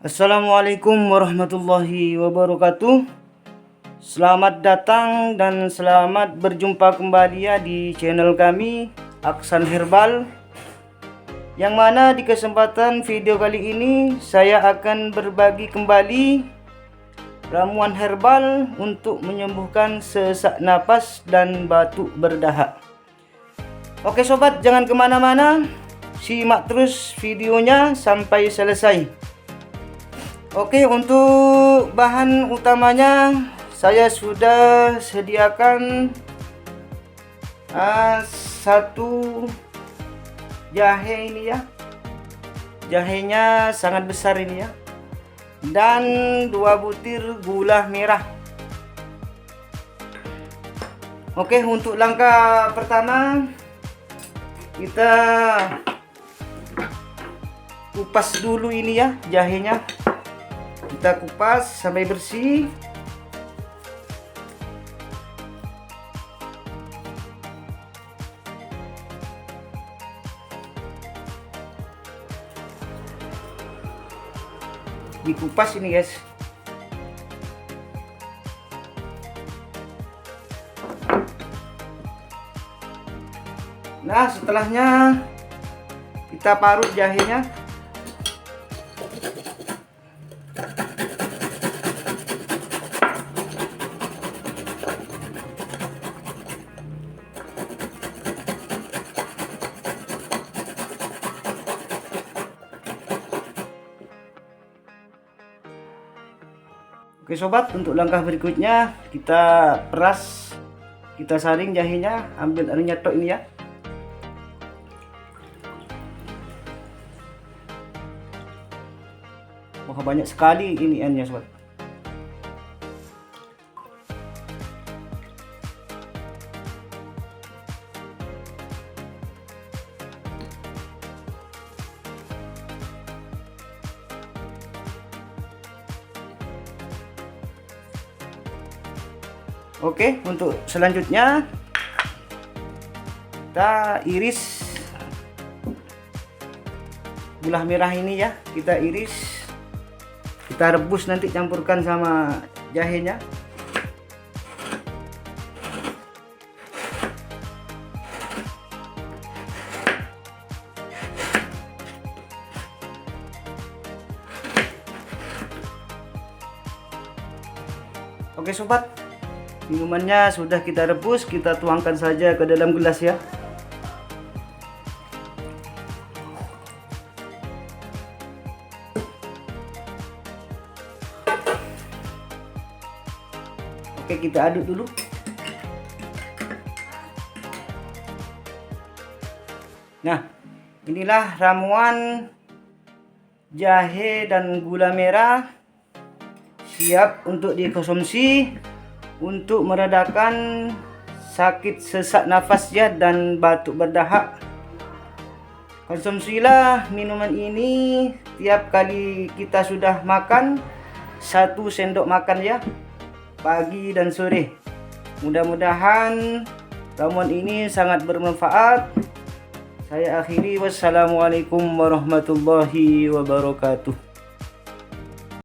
Assalamualaikum warahmatullahi wabarakatuh. Selamat datang dan selamat berjumpa kembali ya di channel kami Aksan Herbal. Yang mana di kesempatan video kali ini saya akan berbagi kembali ramuan herbal untuk menyembuhkan sesak napas dan batuk berdahak. Oke sobat, jangan kemana-mana, simak terus videonya sampai selesai. Oke, untuk bahan utamanya saya sudah sediakan satu jahe ini ya. Jahenya sangat besar ini ya. Dan 2 butir gula merah. Oke, untuk langkah pertama kita kupas dulu ini ya jahenya. Kita kupas sampai bersih. Dikupas ini guys. Nah, setelahnya kita parut jahenya. Oke sobat, untuk langkah berikutnya kita peras, kita saring jahenya, ambil anu nyetok ini ya. Wah, banyak sekali ini nya sobat. Oke, untuk selanjutnya kita iris gula merah ini ya, kita iris, kita rebus nanti campurkan sama jahenya. Oke sobat, minumannya sudah kita rebus, kita tuangkan saja ke dalam gelas ya. Oke, kita aduk dulu. Nah, inilah ramuan jahe dan gula merah siap untuk dikonsumsi untuk meredakan sakit sesak nafas ya dan batuk berdahak. Konsumsilah minuman ini tiap kali kita sudah makan, 1 sendok makan ya, pagi dan sore. Mudah-mudahan ramuan ini sangat bermanfaat. Saya akhiri, wassalamualaikum warahmatullahi wabarakatuh.